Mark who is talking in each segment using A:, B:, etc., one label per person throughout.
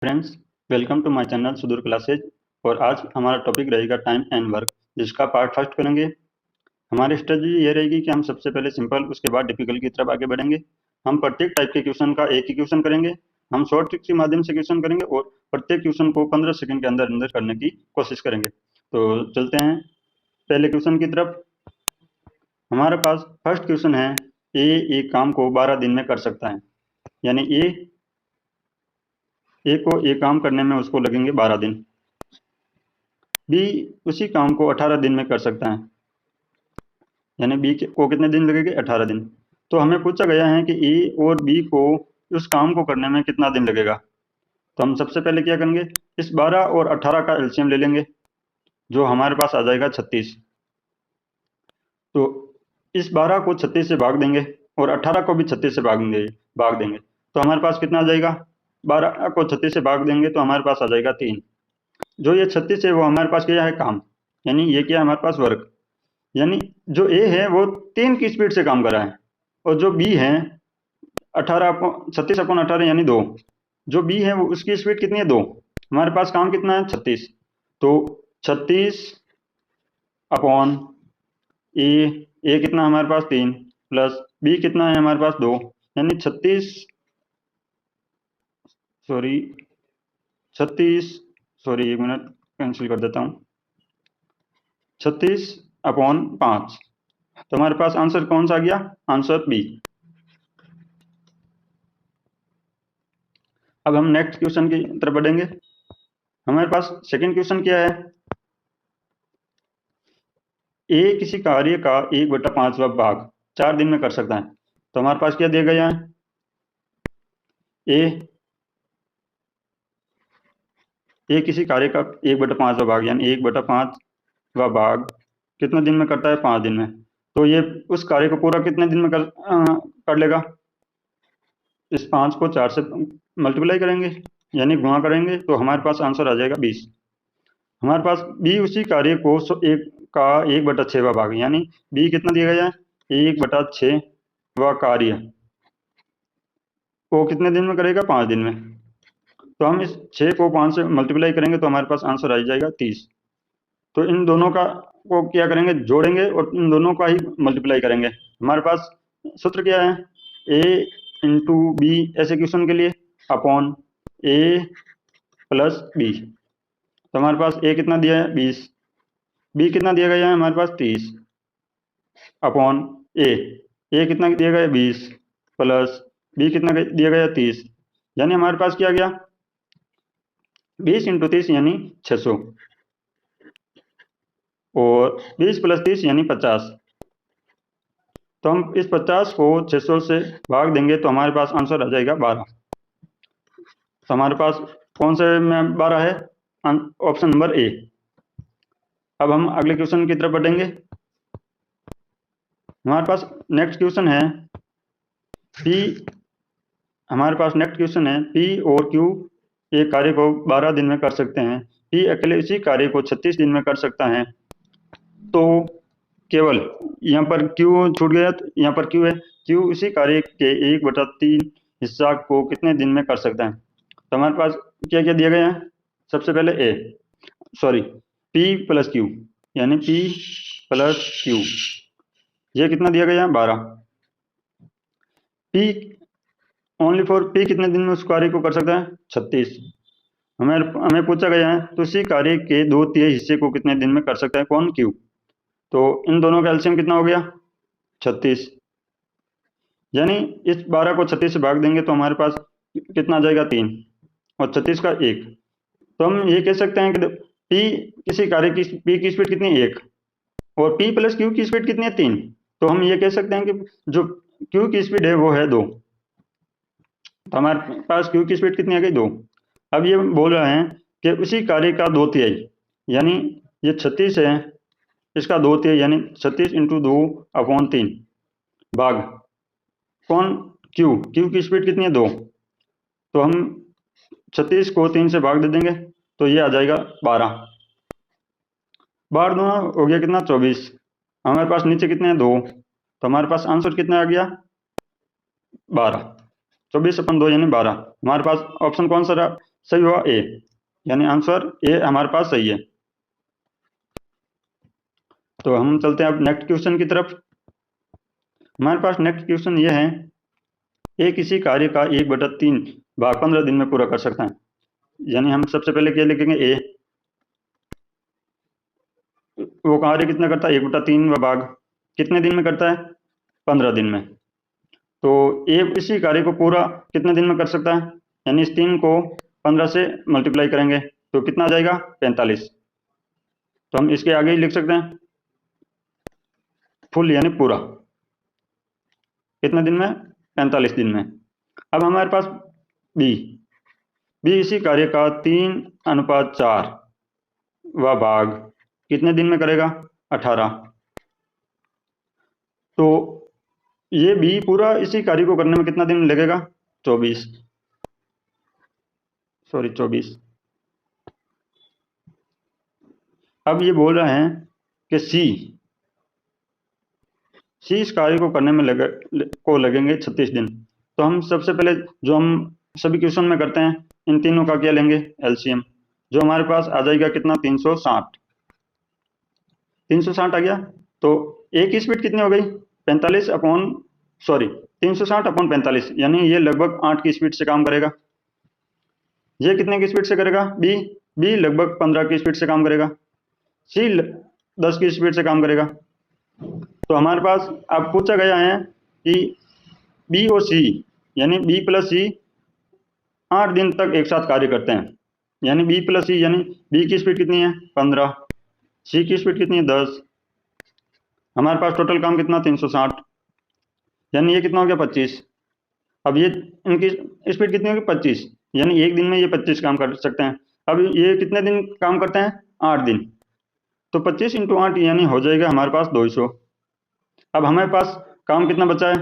A: Friends, welcome to my channel Sudur classes. और आज हमारा टॉपिक रहेगा टाइम एंड वर्क, जिसका पार्ट फर्स्ट करेंगे। हमारी स्ट्रेटजी ये रहेगी कि हम सबसे पहले सिंपल, उसके बाद डिफिकल्ट की तरफ आगे बढ़ेंगे। हम प्रत्येक टाइप के क्वेश्चन का एक ही क्वेश्चन करेंगे। हम शॉर्ट ट्रिक के माध्यम से क्वेश्चन करेंगे और प्रत्येक क्वेश्चन को 15 सेकंड के अंदर अंदर करने की कोशिश करेंगे। तो चलते हैं पहले क्वेश्चन की तरफ। हमारे पास फर्स्ट क्वेश्चन है, ए एक काम को 12 दिन में कर सकता है। यानी ए को एक काम करने में उसको लगेंगे 12 दिन। बी उसी काम को 18 दिन में कर सकता है। यानी बी को कितने दिन लगेंगे? 18 दिन। तो हमें पूछा गया है कि ए और बी को उस काम को करने में कितना दिन लगेगा। तो हम सबसे पहले क्या करेंगे, इस 12 और 18 का एलसीएम ले लेंगे, जो हमारे पास आ जाएगा 36। तो इस 12 को 36 से भाग देंगे और 18 को भी 36 से भाग देंगे। तो हमारे पास कितना आ जाएगा? 12 को 36 से भाग देंगे तो हमारे पास आ जाएगा 3। जो ये 36 है वो हमारे पास क्या है? काम। यानी ये क्या है हमारे पास? वर्क। यानी जो ए है वो 3 की स्पीड से काम कर रहा है, और जो बी है 36/18 यानी 2। जो बी है वो उसकी स्पीड कितनी है? 2। हमारे पास काम कितना है? 36। तो 36 अपॉन ए कितना हमारे पास? 3 प्लस बी कितना है हमारे पास? 2। यानी 36 सॉरी 1 मिनट, कैंसिल कर देता हूँ। 36/5। तो हमारे पास आंसर कौन सा आ गया? Answer B. अब हम नेक्स्ट क्वेश्चन की तरफ बढ़ेंगे। हमारे पास सेकंड क्वेश्चन क्या है? ए किसी कार्य का 1/5वां भाग 4 दिन में कर सकता है। तो हमारे पास क्या दिया गया है? ए किसी कार्य का 1/5वां भाग यानी 1/5वां भाग कितने दिन में करता है? 5 दिन में। तो ये उस कार्य को पूरा कितने दिन में कर लेगा? इस 5 को 4 से मल्टीप्लाई करेंगे यानी गुणा करेंगे तो हमारे पास आंसर आ जाएगा 20। हमारे पास बी उसी कार्य को एक का 1/6वां भाग यानी बी कितना दिया गया है? 1/6वां कार्य वो कितने दिन में करेगा? 5 दिन में। तो हम इस 6 को 5 से मल्टीप्लाई करेंगे तो हमारे पास आंसर आ जाएगा 30। तो इन दोनों का को क्या करेंगे? जोड़ेंगे और इन दोनों का ही मल्टीप्लाई करेंगे। हमारे पास सूत्र क्या है? ए इंटू बी ऐसे क्वेश्चन के लिए अपॉन ए प्लस बी। तो हमारे पास ए कितना दिया है? 20। बी कितना दिया गया है? हमारे पास 30 अपॉन ए कितना दिया गया है? 20 प्लस बी कितना दिया गया है? 30। यानी हमारे पास क्या आ गया? 20 इंटू 30 यानी 600 और 20 प्लस 30 यानी 50। तो हम इस 50 को 600 से भाग देंगे तो हमारे पास आंसर आ जाएगा 12। तो हमारे पास कौन से में 12 है? Option number A. अब हम अगले क्वेश्चन की तरफ बढ़ेंगे। हमारे पास नेक्स्ट क्वेश्चन है पी हमारे पास नेक्स्ट क्वेश्चन है पी और क्यू एक कार्य को 12 दिन में कर सकते हैं। पी अकेले इसी कार्य को 36 दिन में कर सकता है। तो केवल यहाँ पर क्यू छूट गया, तो यहाँ पर क्यू है। क्यू इसी कार्य के 1/3 हिस्सा को कितने दिन में कर सकता है। तो हमारे पास क्या क्या दिया गया है? सबसे पहले पी प्लस क्यू यानी पी प्लस क्यू, ये कितना दिया गया है? 12। पी ओनली फॉर पी कितने दिन में उस कार्य को कर सकता है? 36। हमें हमें पूछा गया है तो उसी कार्य के 2/3 हिस्से को कितने दिन में कर सकता है? कौन? क्यू। तो इन दोनों का एलसीएम कितना हो गया? 36। यानी इस 12 को 36 से भाग देंगे तो हमारे पास कितना आ जाएगा? 3 और 36 का 1। तो हम ये कह सकते हैं कि पी किसी कार्य की पी की स्पीड कितनी है? 1। और पी प्लस क्यू की स्पीड कितनी है? 3। तो हम ये कह सकते हैं कि जो क्यू की स्पीड है वो है 2। तो हमारे पास क्यू की स्पीड कितनी आ गई? 2। अब ये बोल रहे हैं कि उसी कार्य का 2/3 यानी ये 36 है, इसका 2/3 यानी 36 इंटू 2/3 भाग कौन? क्यू की स्पीड कितनी है? 2। तो हम 36 को 3 से भाग दे देंगे तो ये आ जाएगा 12। 12 दूना हो गया कितना? 24। हमारे पास नीचे कितने हैं? 2। तो हमारे पास आंसर कितना आ गया? 12। 24/2 यानी 12। हमारे पास ऑप्शन कौन सा रहा? सही हुआ ए, यानी आंसर ए हमारे पास सही है। तो हम चलते हैं अब नेक्स्ट क्वेश्चन की तरफ। हमारे पास नेक्स्ट क्वेश्चन ये है, ए किसी कार्य का 1/3 भाग 15 दिन में पूरा कर सकता है। यानी हम सबसे पहले क्या लिखेंगे, ए वो कार्य कितना करता है, 1/3 व भाग कितने दिन में करता है, 15 दिन में। तो ए इसी कार्य को पूरा कितने दिन में कर सकता है, यानी इस 3 को 15 से मल्टीप्लाई करेंगे तो कितना आ जाएगा, 45। तो हम इसके आगे ही लिख सकते हैं फुल, यानी पूरा कितने दिन में, 45 दिन में। अब हमारे पास बी, बी इसी कार्य का 3/4 व भाग कितने दिन में करेगा, 18। तो ये बी पूरा इसी कार्य को करने में कितना दिन लगेगा, 24, सॉरी 24। अब ये बोल रहे हैं कि सी इस कार्य को करने में लगेंगे 36 दिन। तो हम सबसे पहले जो हम सभी क्वेश्चन में करते हैं, इन तीनों का क्या लेंगे, एलसीएम। जो हमारे पास आ जाएगा कितना, 360। 360 आ गया। तो ए की स्पीड कितनी हो गई, 45 अपॉन, सॉरी 360 अपॉन 45, यानी ये लगभग 8 की स्पीड से काम करेगा। ये कितने की स्पीड से करेगा, बी बी लगभग 15 की स्पीड से काम करेगा। सी 10 की स्पीड से काम करेगा। तो हमारे पास अब पूछा गया है कि बी और सी, यानी बी प्लस सी 8 दिन तक एक साथ कार्य करते हैं। यानी बी प्लस सी, यानी बी की स्पीड कितनी है, 15, सी की स्पीड कितनी है, 10। हमारे पास टोटल काम कितना, 360, यानी ये कितना हो गया, 25। अब ये इनकी स्पीड कितनी होगी, 25, यानी एक दिन में ये 25 काम कर सकते हैं। अब ये कितने दिन काम करते हैं, 8 दिन। तो 25 इंटू 8 यानी हो जाएगा हमारे पास 200। अब हमारे पास काम कितना बचा है,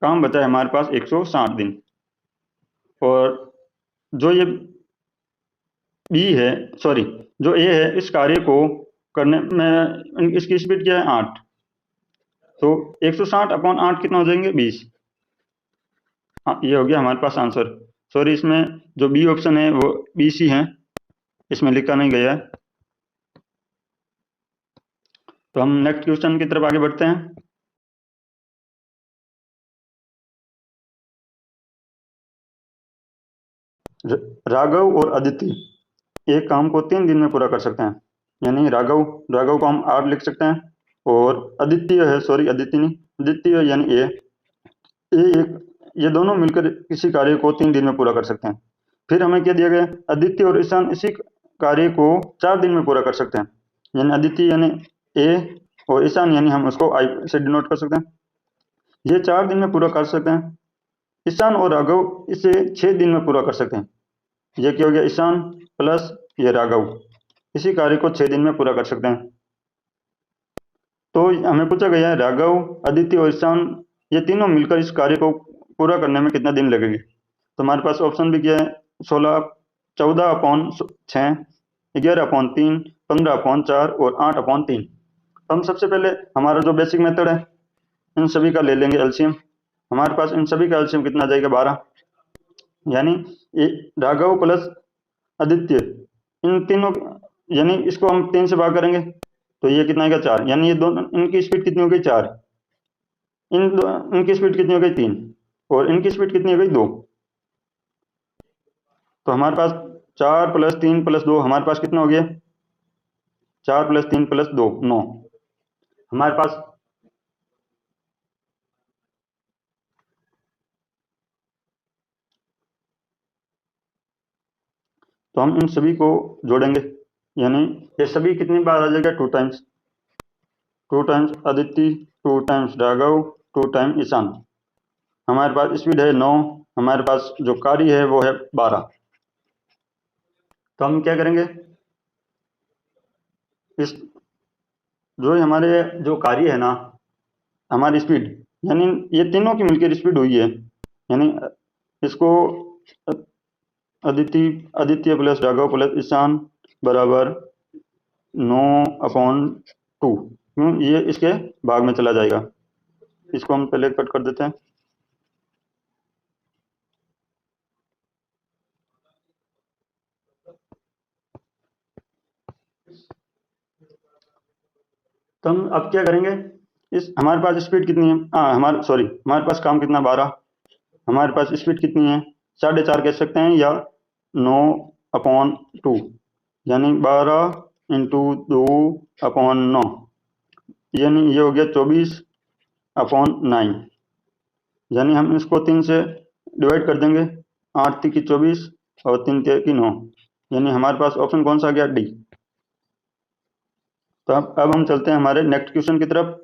A: काम बचा है हमारे पास 160 दिन। और जो ये बी है, सॉरी जो ए है, इस कार्य को करने में इसकी स्पीड क्या है, 8। तो 160 अपॉन 8 कितना हो जाएंगे, 20। हाँ, ये हो गया हमारे पास आंसर। सॉरी, इसमें जो बी ऑप्शन है वो बी सी है, इसमें लिखा नहीं गया है। तो हम नेक्स्ट क्वेश्चन की तरफ आगे बढ़ते हैं। राघव और अदिति एक काम को 3 दिन में पूरा कर सकते हैं। यानी राघव राघव को हम 8 लिख सकते हैं, और आदित्य है, सॉरी आदित्य नहीं, आदित्य यानी ए एक, ये दोनों मिलकर किसी कार्य को 3 दिन में पूरा कर सकते हैं। फिर हमें क्या दिया गया, आदित्य और ईशान इसी कार्य को 4 दिन में पूरा कर सकते हैं। यानी आदित्य यानी ए और ईशान यानी हम उसको आई से डिनोट कर सकते हैं। ये 4 दिन में पूरा कर सकते हैं। ईशान और राघव इसे 6 दिन में पूरा कर सकते हैं। ये क्या हो गया, ईशान प्लस ये राघव इसी कार्य को 6 दिन में पूरा कर सकते हैं। तो हमें पूछा गया है राघव, आदित्य और ईशान ये तीनों मिलकर इस कार्य को पूरा करने में कितना दिन लगेंगे। तो हमारे पास ऑप्शन भी क्या है, 16, 14/6, 11/3, 15/4 और 8/3। तो हम सबसे पहले हमारा जो बेसिक मेथड है, इन सभी का ले लेंगे एलसीएम। हमारे पास इन सभी का एलसीएम कितना आ जाएगा, 12। यानी राघव प्लस आदित्य, इन तीनों, यानी इसको हम 3 से भाग करेंगे तो ये कितना आएगा, 4। यानी ये दोनों, इनकी स्पीड कितनी हो गई, 4। इनकी स्पीड कितनी हो गई, 3। और इनकी स्पीड कितनी हो गई, 2। तो हमारे पास 4 + 3 + 2 हमारे पास कितना हो गया, 4 + 3 + 2 9। हमारे पास तो हम इन सभी को जोड़ेंगे, यानी ये सभी कितनी बार आ जाएगा, 2 times. 2 times Aditya, 2 times Raghav, 2 time Ishan. हमारे पास स्पीड है 9, हमारे पास जो कार्य है वो है 12। तो हम क्या करेंगे, इस जो हमारे जो कार्य है ना, हमारी स्पीड, यानी ये तीनों की मिलकर स्पीड हुई है, यानी इसको आदित्य आदित्य प्लस राघव प्लस ईशान बराबर 9/2। क्यों, ये इसके भाग में चला जाएगा। इसको हम पहले कट कर देते हैं। तो हम अब क्या करेंगे, इस हमारे पास स्पीड कितनी है, हाँ हमारे पास काम कितना 12, हमारे पास स्पीड कितनी है 4.5 कह सकते हैं, या 9/2, यानी 12 × 2/9, यानी ये हो गया 24/9, यानी हम इसको 3 से डिवाइड कर देंगे, 8 3 की 24 और 3 3 की 9, यानी हमारे पास ऑप्शन कौन सा आ गया, डी। तो अब हम चलते हैं हमारे नेक्स्ट क्वेश्चन की तरफ।